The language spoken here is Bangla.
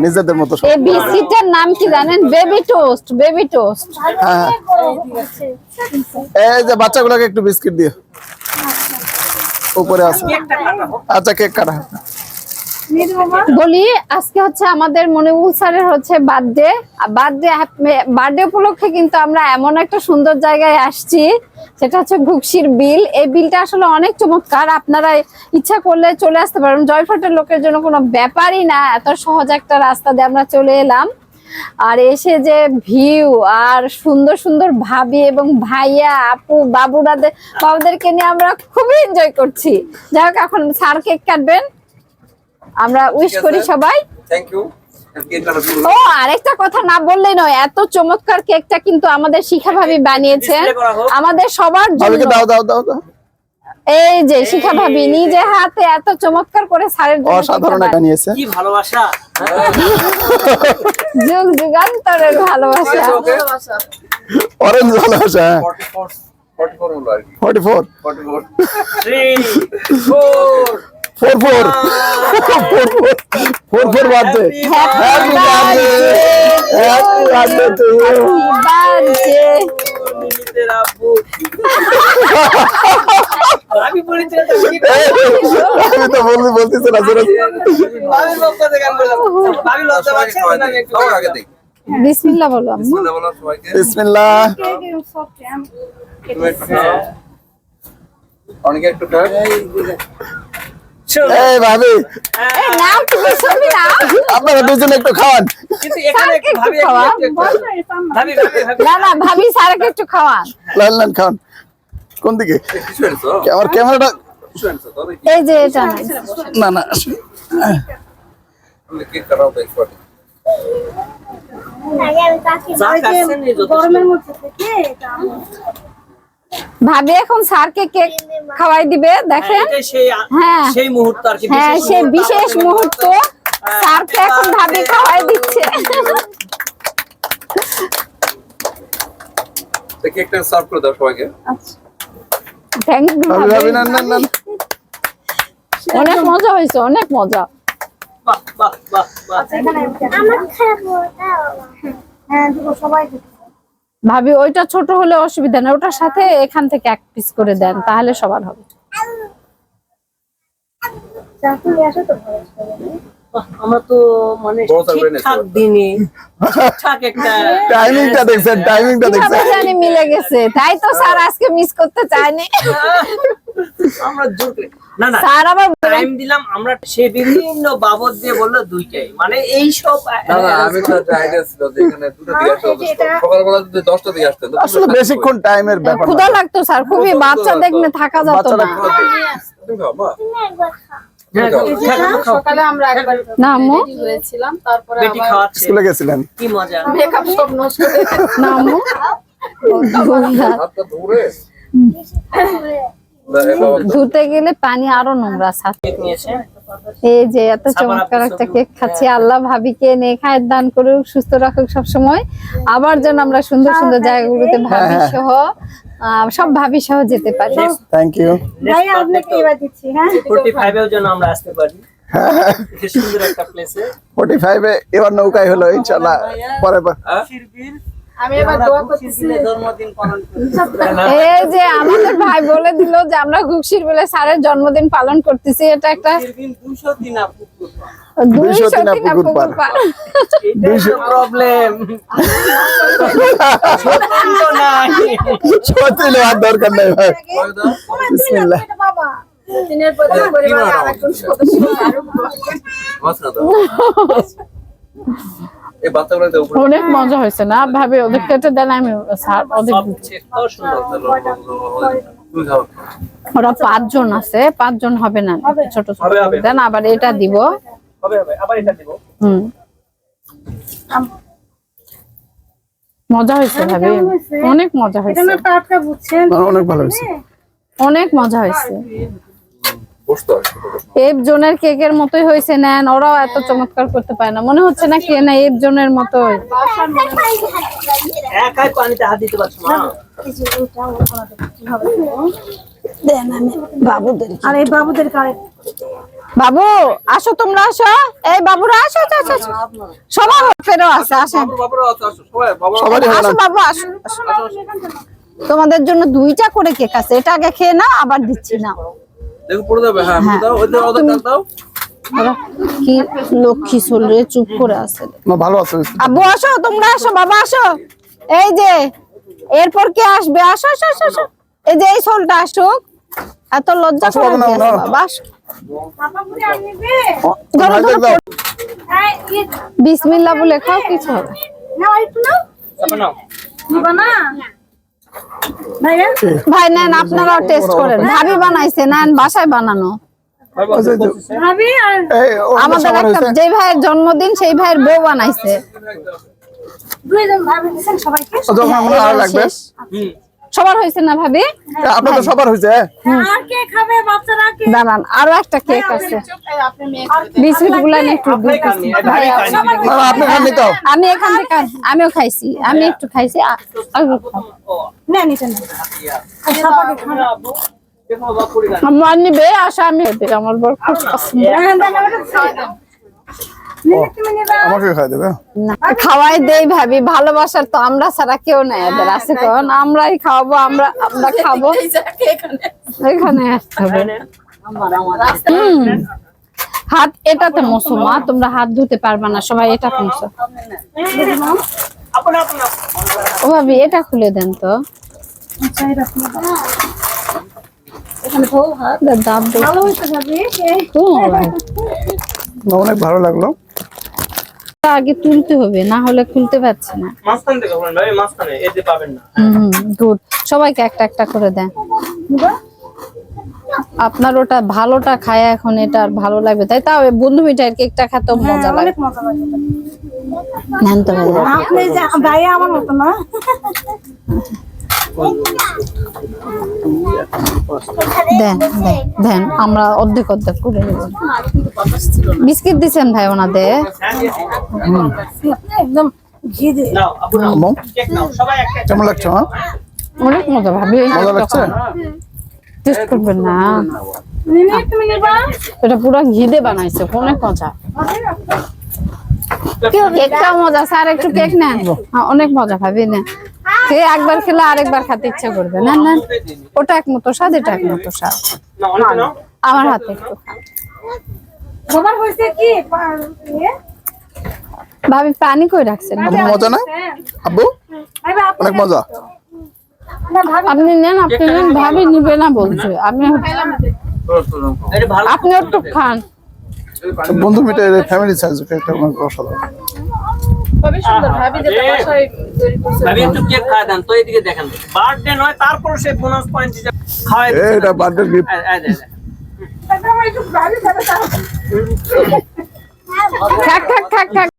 নিজেদের মতো। এই বিস্কিটের নাম কি জানেন? Baby toast. Baby toast. এই যে বাচ্চাগুলোকে একটু বিস্কিট দিও। উপরে আছে। আচ্ছা কেক কাটা। বলি আজকে হচ্ছে আমাদের মনিবুল স্যারের হচ্ছে বার্থডে। বার্থডে উপলক্ষে কিন্তু আমরা এমন একটা সুন্দর জায়গায় আসছি, সেটা হচ্ছে ঘুগসির বিল। এই বিলটা আসলে অনেক চমৎকার, আপনারা ইচ্ছা করলে চলে আসতে পারেন। জয়ফাটের লোকের জন্য কোনো ব্যাপারই না, এত সহজ একটা রাস্তা দিয়ে আমরা চলে এলাম। আর এসে যে ভিউ আর সুন্দর সুন্দর ভাবি এবং ভাইয়া আপু বাবুদেরকে নিয়ে আমরা খুবই এনজয় করছি। যাই হোক, এখন স্যার কেক কাটবেন, আমরা উইশ করি সবাই। Thank you. ও আরেকটা কথা না বললেই নয়, এত চমৎকার কেকটা কিন্তু আমাদের শিখা ভাবি বানিয়েছেন আমাদের সবার জন্য। দাও দাও দাও দাও। এই যে শিখা ভাবি নিজে হাতে এত চমৎকার করে স্যারের জন্য অসাধারণ বানিয়েছে। কি ভালোবাসা, যুগ যুগান্তরের ভালোবাসা। অরেঞ্জ ভালোবাসা। 44 হলো আর কি। 44 44 3 4 44 44 বাজে। Happy birthday, happy birthday to you. Birthday মিনিতের আব্বু। আমি বলেছি না আমি তো বলতেছি না জোরে। ভাবির পক্ষে গান বললাম, ভাবি লজ্জা পাচ্ছে না। আমি একটু আগে দেই। বিসমিল্লাহ বলো আম্মু। বিসমিল্লাহ বলো সবাইকে। বিসমিল্লাহ। অনেকে একটু খাও। এই ভাবি, এই নাও তুমি সবই নাও। আপনারা দুজনে একটু খাওয়ান। কিন্তু এখানে একটু ভাবি ভাবি না না ভাবি স্যারকে একটু খাওয়ান। লাল খাওয়ান। কোন দিকে? কিছু এনেছো? আমার ক্যামেরাটা কিছু এনেছো? তবে এই যে এটা না না তুমি কেক কাটাও তো এক্সপার্ট। গরমের মধ্যে থেকে ভাবি এখন স্যারকে কেক খাওয়াই দিবে, দেখেন। হ্যাঁ সেই মুহূর্ত আর কি, হ্যাঁ সেই বিশেষ মুহূর্ত স্যারকে এখন ভাবি খাওয়াই দিচ্ছে। তো কেকটা সার্ভ করে দাও সবাইকে। থ্যাংক ইউ ভাবি ভাবি না না না। অনেক মজা হয়েছে, অনেক মজা। বাহ বাহ বাহ বাহ। আমার খাবো দাও। হ্যাঁ দিব সবাইকে। ভাবি ওইটা ছোট হলে অসুবিধা নেই, ওটার সাথে এখান থেকে এক পিস করে দেন, তাহলে সবার হবে। চাকুলি আসো তো ভালো। আমরা তো মানে ঠিকঠাক দিনে ঠিকঠাক একটা টাইমিংটা দেখছেন, টাইমিংটা কিভাবে দেখছেন। জানি মিলে গেছে, তাই তো স্যার আজকে মিস করতে চায়নি। আমরা জোর করে না না স্যার আবার টাইম দিলাম, আমরা সে বিভিন্ন বাবদ দিয়ে বললো দুইটাই, মানে এই সব না না আমি তো একটা আইডিয়া ছিল যে এখানে দুটো দিয়ে আসতে হবে। সকালবেলা যদি 10টা দিয়ে আসতেন তো আসলে বেশিক্ষণ টাইমের ব্যাপার। ক্ষুধা লাগতো স্যার, খুবই বাচ্চা দেখলে থাকা যেত না। তুমি খাও মা। সকালে আমরা একবার না আম্মু, হয়েছিলাম, তারপরে বেটি খাওয়াচ্ছে, স্কুলে গেছিলেন। কি মজা। মেকআপ সব নষ্ট করে না আম্মু, হাতটা ধরে ধুতে গেলে পানি আরো নোংরা। স্যার কেক নিয়েছে, এই যে এত চমৎকার একটা কেক খাচ্ছি, আল্লাহ ভাবিকে নেখায় দান করুক, সুস্থ রাখুক সব সময়। আবার যেন আমরা সুন্দর সুন্দর জায়গাগুলোতে ভাবি সহ সব ভাবি সহ যেতে পারি। Thank you. ভাই আপনাকে এবার দিচ্ছি। হ্যাঁ 45 এর জন্য আমরা আসতে পারি সুন্দর একটা প্লেসে। 45 এ এবার নৌকায় হলো ইনশাআল্লাহ। পরে আমি এবার দোয়া করতেছি জন্মদিন পালন এই যে আমাদের ভাই বলে দিল যে আমরা ঘুগসির বেলে স্যারের জন্মদিন পালন করতেছি, এটা একটা 200 দিন আপু 200 দিন পুকুর পার। প্রবলেম সত্যি আর দরকার নাই ভাই। বিসমিল্লাহ। বাবা দিনের পর দিন পরিবারে আরেকজন সদস্য আরো মাছরা দাও। এই বাচ্চাগুলো তো উপরে অনেক মজা হয়েছে না ভাবে, ওদের কেটে দেন, আমি স্যার ওদের দিচ্ছি। তুমি খাও। ওরা 5 জন আছে, 5 জন হবে না, ছোট ছোট হবে। দেন। আবার এটা দিব, হবে আবার এটা দিব। মজা হয়েছে ভাবে, অনেক মজা হয়েছে, এটা না টাটকা বুঝছেন। অনেক ভালো হয়েছে। অনেক মজা হয়েছে। বসতো আর কি। এফ জোনের কেকের মতোই হয়েছে, নেন ওরাও এত চমৎকার করতে পারে না, মনে হচ্ছে না কি না এফ জোনের মতো। একাই পানিতে হাত দিতে পারছো না। আর এই বাবুদের কারে বাবু আসো, তোমরা আসো, এই বাবুরা আসো, আসো, আসো, আসো। সবার ফেরো আছে, আসেন বাবারা আছে, আসো সবাই, বাবা সবারই হয় আসো না। বাবু আসো, আসো। তোমাদের জন্য 2টা করে কেক আছে, এটা আগে খেয়ে না, আবার দিচ্ছি না। দেখো পড়ে যাবে। হ্যাঁ হ্যাঁ। দাও, ওই দাও, ওদের দাও। ওরা কি লক্ষ্মী চলরে চুপ করে আছে। না ভালো আছে বিস্কিট। আব্বু আসো, তোমরা আসো, বাবা আসো, এই যে এরপর কে আসবে, আসো, আসো, আসো, আসো। এই যে এই সোলটা আসুক, এত লজ্জা আসো, করে বাবা, কি আছে, নাও, নাও। বাবা আসো। পাপা পুরি আনবে ধরো, ভাই ধরো, দাও। এই ইয়ে বিসমিল্লাহ বলে খাও, কিছু হবে না। নাও একটু নাও তারপর নাও। দিবা না ভাইয়া ভাই নেন, আপনারাও টেস্ট করেন, ভাবি বানাইছে, নেন বাসায় বানানো। আচ্ছা, এই যে- ভাবি আর এই ওর আমাদের সবার একটা হয়েছে? যে ভাইয়ের জন্মদিন সেই ভাইয়ের বউ বানাইছে। দুইজন ভাবি দিছেন সবাইকে ও, যখন আমার আরো এবার লাগবে। শেষ। সবার হয়েছে না ভাবি? আপনাদের সবার হয়েছে? আর কে খাবে বাচ্চারা কে দাঁড়ান, আরো একটা কেক আছে, বিস্কুট গুলা একটু দিতেছি। ভাই, না, না, আপনি খাননি তো? আমি এখান থেকে আমিও খাইছি, আমি একটু খাইছি, আগে খাও। না নিছেন আর সবাইকে খাবে আব্বু, দেখো বাবা পুরি গান। আমার নিবে আসা, আমি খাইতে, আমার বড় খুব পছন্দ। হ্যাঁ দাও দাও নিলে তুমি নিবা আমাকে খাই দেবে? না, খাওয়াই দেই ভাবি, ভালোবাসার তো আমরা ছাড়া কেউ নাই এদের, আছে কোন? আমরাই খাওয়াবো, আমরা আমরা খাবো, এখানে আসতে হবে। হুম। হাত এটাতে মোছো মা, তোমরা হাত ধুতে পারবা না, সবাই এটা মোছো। আপনা আপনা। ও ভাবি এটা খুলে দেন তো, দাম ভালো হইছে ভাবি না, অনেক ভালো লাগলো। আগে তুলতে হবে, না হলে খুলতে পারছি না। মাঝখান থেকে বলেন ভাই, মাঝখানে এতে পাবেন না। গুড, সবাইকে একটা একটা করে দেন। আপনার ওটা ভালোটা খায় এখন, এটা আর ভালো লাগবে, তাই তাও বন্ধু মিঠাইয়ের কেকটা খেতেও মজা লাগে। অনেক মজা লাগে নেন তো ভাইয়া। আপনি যে ভাইয়া আমার মতো না দেন দেন দেন, আমরা অর্ধেক অর্ধেক করে নেব। বিস্কিট দিছেন ভাই ওনাদের? একদম ঘি দিয়ে নাও আপু নাও। আম্মু, কেক নাও, সবাই একটা একটা। কেমন লাগছে? হ্যাঁ, অনেক মজা ভাবি, মজা লাগছে? টেস্ট করবেন না, নিলে তুমি নিবা এটা পুরো ঘি দিয়ে বানাইছে, অনেক মজা। কেকটা মজা, স্যার একটু কেক নেন। হ্যাঁ, অনেক মজা ভাবি, নেন। খেয়ে একবার খেলে আরেকবার খেতে ইচ্ছা করবে, নেন নেন। ওটা এক মতো স্বাদ, এটা এক মতো স্বাদ। নাও, অনেক নাও। আমার হাতে একটু খান। সবার হইছে কি ইয়ে ভাবি পানি কই রাখছেন? আম্মু, মজা না আব্বু? ভাবি আপনি অনেক মজা। না ভাবি আপনি নেন, আপনি নেন, ভাবি নিবে না বলছে, আমি এটা ভালো। আপনি একটু খান। বন্ধু মিটার ফ্যামিলি সাইজ একটা অনেক অসাধারণ। ভাবি একটু কেক খাওয়া দেন তো, এদিকে দেখেন। বার্থডে নয়, তারপর সে বোনাস পয়েন্ট দিতে খাওয়াই এই, দিচ্ছে এটা না। Birthday gift. এই দেখ। একটু ভাবি খাবে থাক থাক থাক থাক।